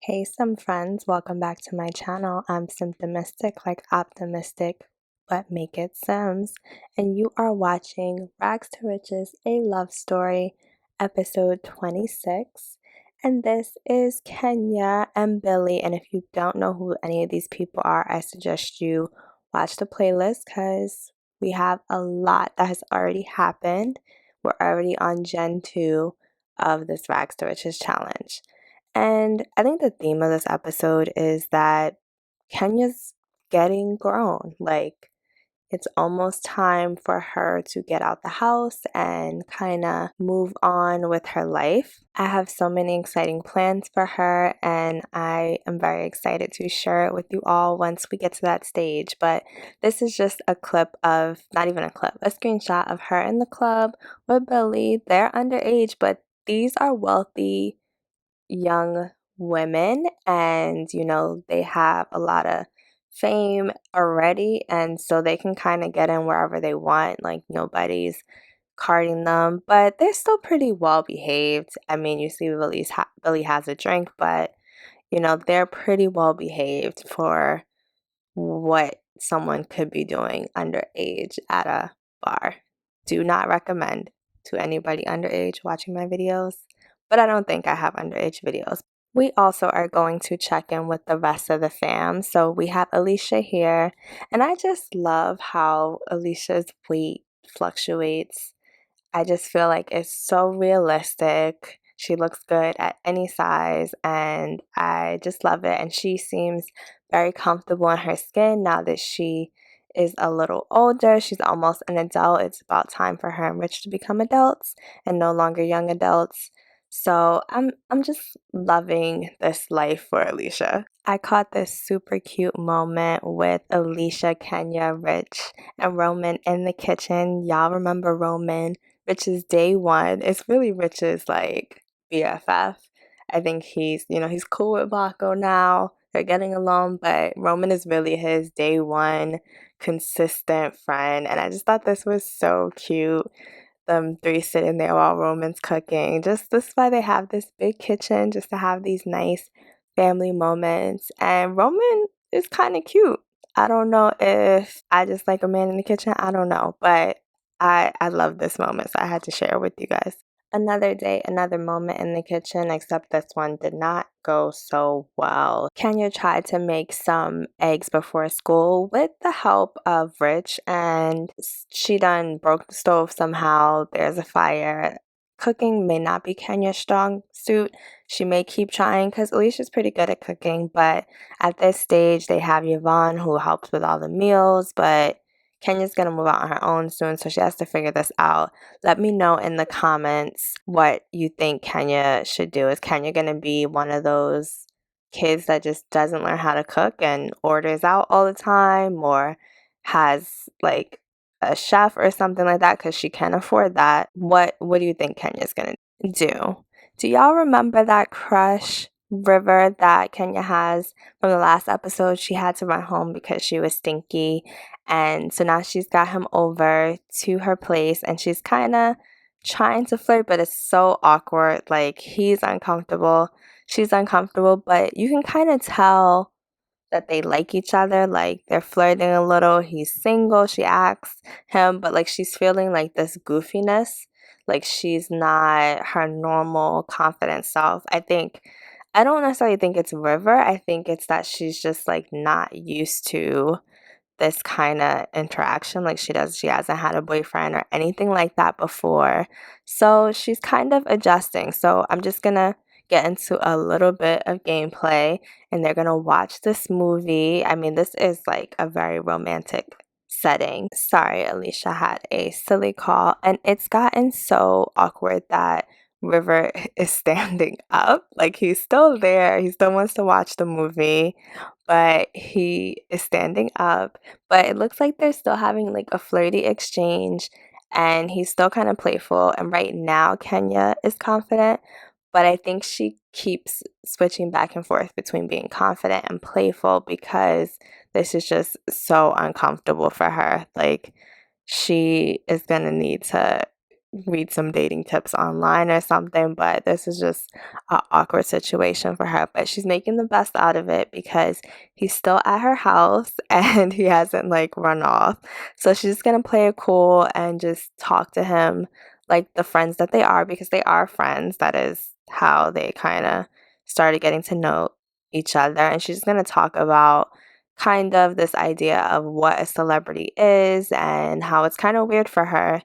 Hey, some friends, welcome back to my channel. I'm Symptomistic, like optimistic, but make it Sims. And you are watching Rags to Riches, a love story, episode 26. And this is Kenya and Billy. And if you don't know who any of these people are, I suggest you watch the playlist because we have a lot that has already happened. We're already on Gen 2 of this Rags to Riches challenge. And I think the theme of this episode is that Kenya's getting grown. Like, it's almost time for her to get out the house and kind of move on with her life. I have so many exciting plans for her, and I am very excited to share it with you all once we get to that stage. But this is just a clip of, not even a clip, a screenshot of her in the club with Billy. They're underage, but these are wealthy young women, and they have a lot of fame already, and so they can kind of get in wherever they want. Like, nobody's carding them, but they're still pretty well behaved. I mean, you see Billy has a drink, but they're pretty well behaved for what someone could be doing underage at a bar. Do not recommend to anybody underage watching my videos, but I don't think I have underage videos. We also are going to check in with the rest of the fam. So we have Alicia here, and I just love how Alicia's weight fluctuates. I just feel like it's so realistic. She looks good at any size, and I just love it. And she seems very comfortable in her skin now that she is a little older. She's almost an adult. It's about time for her and Rich to become adults and no longer young adults. So I'm just loving this life for Alicia. I caught this super cute moment with Alicia, Kenya, Rich, and Roman in the kitchen. Y'all remember Roman? Rich's day one. It's really Rich's like BFF. I think he's cool with Baco now. They're getting along, but Roman is really his day one consistent friend. And I just thought this was so cute. Them three sitting there while Roman's cooking. Just this is why they have this big kitchen, just to have these nice family moments. And Roman is kind of cute. I don't know if I just like a man in the kitchen. I don't know, but I love this moment, so I had to share with you guys. Another day, another moment in the kitchen, except this one did not go so well. Kenya tried to make some eggs before school with the help of Rich, and she done broke the stove somehow. There's a fire. Cooking may not be Kenya's strong suit. She may keep trying because Alicia's pretty good at cooking, but at this stage, they have Yvonne who helps with all the meals, but Kenya's gonna move out on her own soon, so she has to figure this out. Let me know in the comments what you think Kenya should do. Is Kenya gonna be one of those kids that just doesn't learn how to cook and orders out all the time, or has like a chef or something like that because she can afford that? What do you think Kenya's gonna do? Do y'all remember that crush River that Kenya has from the last episode? She had to run home because she was stinky, and so now she's got him over to her place, and she's kind of trying to flirt, but it's so awkward. Like, he's uncomfortable, she's uncomfortable, but you can kind of tell that they like each other. Like, they're flirting a little. He's single, she asks him, but like she's feeling like this goofiness. Like, she's not her normal confident self. I don't necessarily think it's River. I think it's that she's just like not used to this kind of interaction. Like, she hasn't had a boyfriend or anything like that before, so she's kind of adjusting. So I'm just gonna get into a little bit of gameplay, and they're gonna watch this movie. I mean, this is like a very romantic setting. Sorry, Alicia had a silly call, and it's gotten so awkward that River is standing up. Like, he's still there, he still wants to watch the movie, but he is standing up. But it looks like they're still having like a flirty exchange, and he's still kind of playful. And right now, Kenya is confident, but I think she keeps switching back and forth between being confident and playful because this is just so uncomfortable for her. Like, she is gonna need to read some dating tips online or something, but this is just an awkward situation for her. But she's making the best out of it because he's still at her house and he hasn't like run off. So she's just gonna play it cool and just talk to him like the friends that they are, because they are friends. That is how they kind of started getting to know each other. And she's gonna talk about kind of this idea of what a celebrity is and how it's kind of weird for her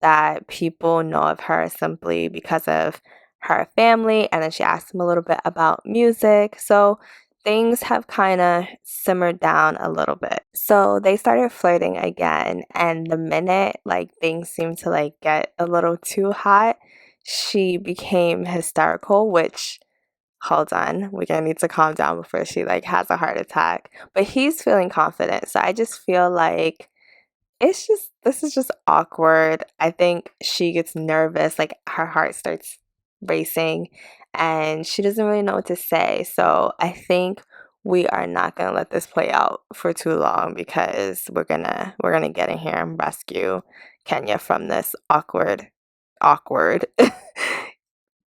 that people know of her simply because of her family. And then she asked him a little bit about music. So things have kind of simmered down a little bit. So they started flirting again. And the minute like things seemed to like get a little too hot, she became hysterical, which, hold on, we're gonna need to calm down before she like has a heart attack. But he's feeling confident. So I just feel like this is just awkward. I think she gets nervous, like her heart starts racing and she doesn't really know what to say. So I think we are not gonna let this play out for too long because we're gonna get in here and rescue Kenya from this awkward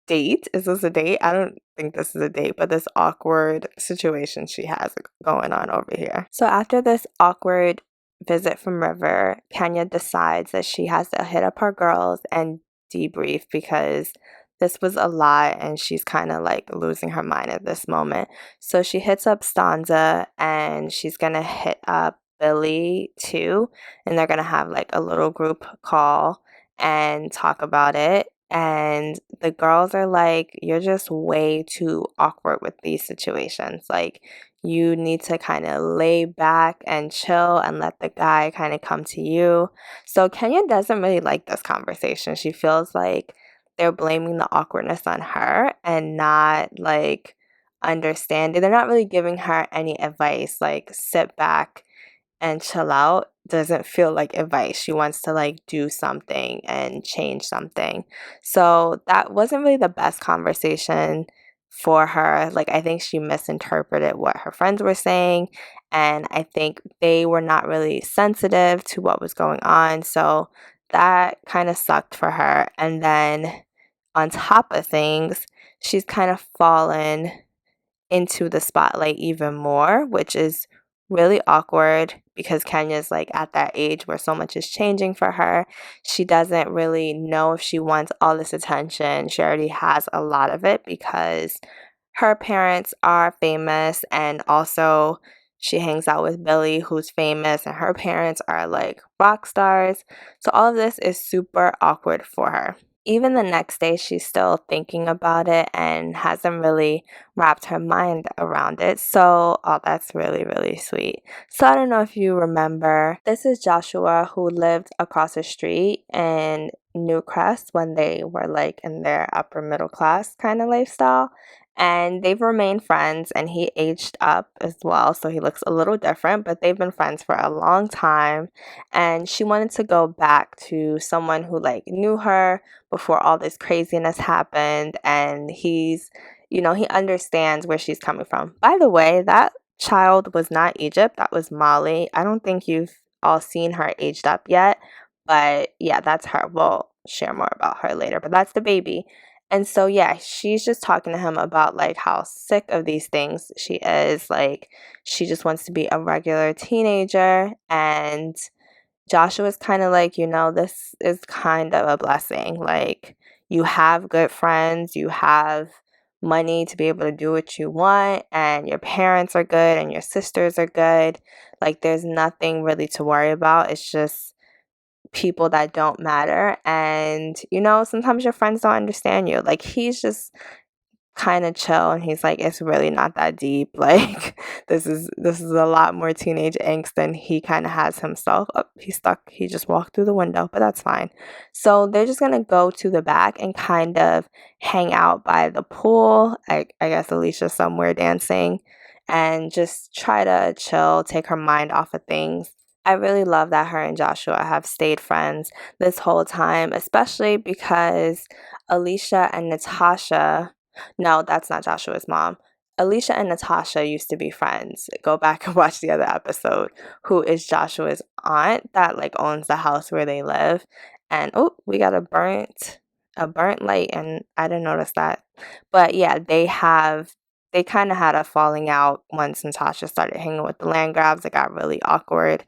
date. Is this a date? I don't think this is a date, but this awkward situation she has going on over here. So after this awkward visit from River, Kenya decides that she has to hit up her girls and debrief because this was a lot and she's kind of like losing her mind at this moment. So she hits up Stanza and she's gonna hit up Billy too, and they're gonna have like a little group call and talk about it. And the girls are like, you're just way too awkward with these situations. Like, you need to kind of lay back and chill and let the guy kind of come to you. So Kenya doesn't really like this conversation. She feels like they're blaming the awkwardness on her and not like understanding. They're not really giving her any advice, like sit back and chill out doesn't feel like advice. She wants to like do something and change something. So that wasn't really the best conversation for her. Like, I think she misinterpreted what her friends were saying, and I think they were not really sensitive to what was going on. So that kind of sucked for her. And then on top of things, she's kind of fallen into the spotlight even more, which is really awkward because Kenya's like at that age where so much is changing for her. She doesn't really know if she wants all this attention. She already has a lot of it because her parents are famous, and also she hangs out with Billy, who's famous, and her parents are like rock stars. So all of this is super awkward for her. Even the next day, she's still thinking about it and hasn't really wrapped her mind around it. So, oh, that's really, really sweet. So, I don't know if you remember, this is Joshua, who lived across the street in Newcrest when they were like in their upper middle class kind of lifestyle. And they've remained friends, and he aged up as well. So he looks a little different, but they've been friends for a long time. And she wanted to go back to someone who like knew her before all this craziness happened, and he understands where she's coming from. By the way, that child was not Egypt, that was Molly. I don't think you've all seen her aged up yet, but yeah, that's her. We'll share more about her later, but that's the baby. And so yeah, she's just talking to him about like how sick of these things she is. Like, she just wants to be a regular teenager. And Joshua's kind of like, this is kind of a blessing. Like, you have good friends, you have money to be able to do what you want, and your parents are good, and your sisters are good. Like, there's nothing really to worry about. It's just people that don't matter. And, sometimes your friends don't understand you. Like, he's just kind of chill, and he's like, it's really not that deep. Like, this is a lot more teenage angst than he kind of has himself. Oh, he's stuck. He just walked through the window, but that's fine. So they're just gonna go to the back and kind of hang out by the pool. I guess Alicia's somewhere dancing, and just try to chill, take her mind off of things. I really love that her and Joshua have stayed friends this whole time, especially because Alicia and Natasha, no, that's not Joshua's mom. Alicia and Natasha used to be friends. Go back and watch the other episode. Who is Joshua's aunt that like owns the house where they live. And oh, we got a burnt light, and I didn't notice that. But yeah, they kind of had a falling out once Natasha started hanging with the land grabs. It got really awkward.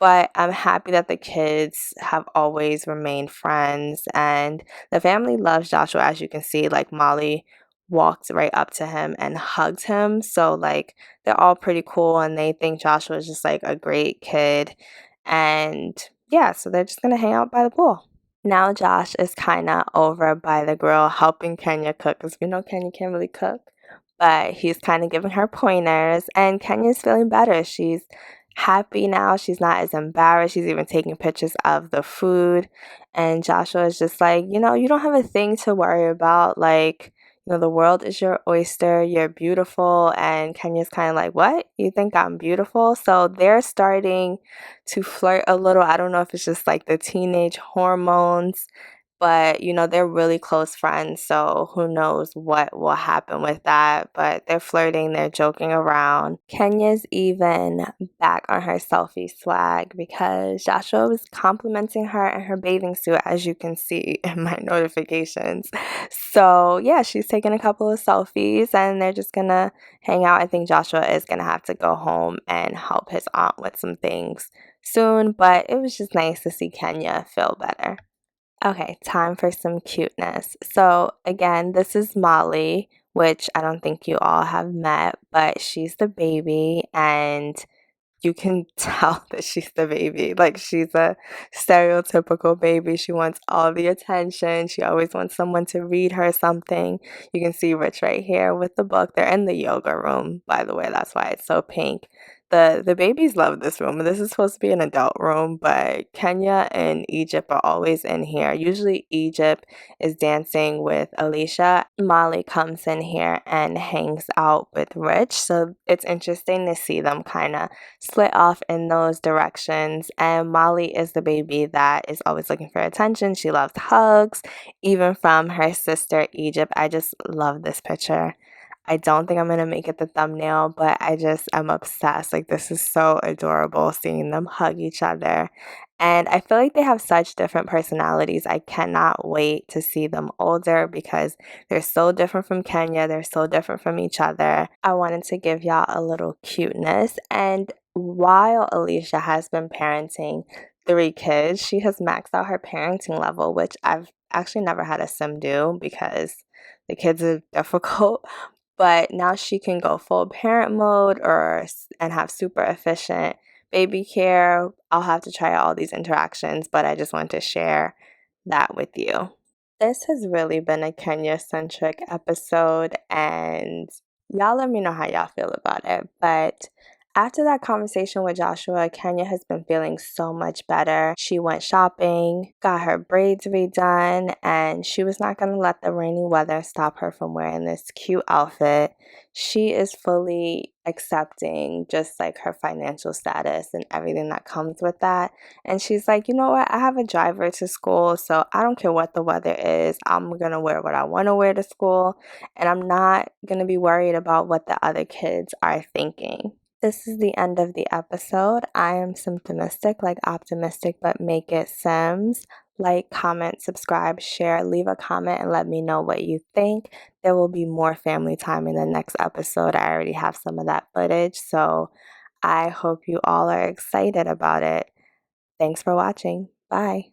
But I'm happy that the kids have always remained friends, and the family loves Joshua. As you can see, like Molly walked right up to him and hugged him. So like they're all pretty cool, and they think Joshua is just like a great kid. And yeah, so they're just gonna hang out by the pool. Now Josh is kind of over by the grill helping Kenya cook, because we know Kenya can't really cook, but he's kind of giving her pointers, and Kenya's feeling better. She's happy now. She's not as embarrassed. She's even taking pictures of the food. And Joshua is just like, you don't have a thing to worry about. Like, the world is your oyster. You're beautiful. And Kenya's kind of like, what? You think I'm beautiful? So they're starting to flirt a little. I don't know if it's just like the teenage hormones, but they're really close friends, so who knows what will happen with that. But they're flirting, they're joking around. Kenya's even back on her selfie swag because Joshua was complimenting her in her bathing suit, as you can see in my notifications. So yeah, she's taking a couple of selfies, and they're just gonna hang out. I think Joshua is gonna have to go home and help his aunt with some things soon, but it was just nice to see Kenya feel better. Okay, time for some cuteness. So again, this is Molly, which I don't think you all have met, but she's the baby, and you can tell that she's the baby. Like, she's a stereotypical baby. She wants all the attention. She always wants someone to read her something. You can see Rich right here with the book. They're in the yoga room, by the way. That's why it's so pink. The babies love this room. This is supposed to be an adult room, but Kenya and Egypt are always in here. Usually Egypt is dancing with Alicia. Molly comes in here and hangs out with Rich. So it's interesting to see them kind of split off in those directions. And Molly is the baby that is always looking for attention. She loves hugs, even from her sister Egypt. I just love this picture. I don't think I'm gonna make it the thumbnail, but I just am obsessed. Like, this is so adorable seeing them hug each other. And I feel like they have such different personalities. I cannot wait to see them older because they're so different from Kenya. They're so different from each other. I wanted to give y'all a little cuteness. And while Alicia has been parenting 3 kids, she has maxed out her parenting level, which I've actually never had a sim do because the kids are difficult. But now she can go full parent mode and have super efficient baby care. I'll have to try all these interactions, but I just want to share that with you. This has really been a Kenya-centric episode, and y'all let me know how y'all feel about it. But after that conversation with Joshua, Kenya has been feeling so much better. She went shopping, got her braids redone, and she was not going to let the rainy weather stop her from wearing this cute outfit. She is fully accepting just like her financial status and everything that comes with that. And she's like, you know what? I have a driver to school, so I don't care what the weather is. I'm going to wear what I want to wear to school, and I'm not going to be worried about what the other kids are thinking. This is the end of the episode. I am Symptomistic, like optimistic, but make it Sims. Like, comment, subscribe, share, leave a comment, and let me know what you think. There will be more family time in the next episode. I already have some of that footage, so I hope you all are excited about it. Thanks for watching. Bye.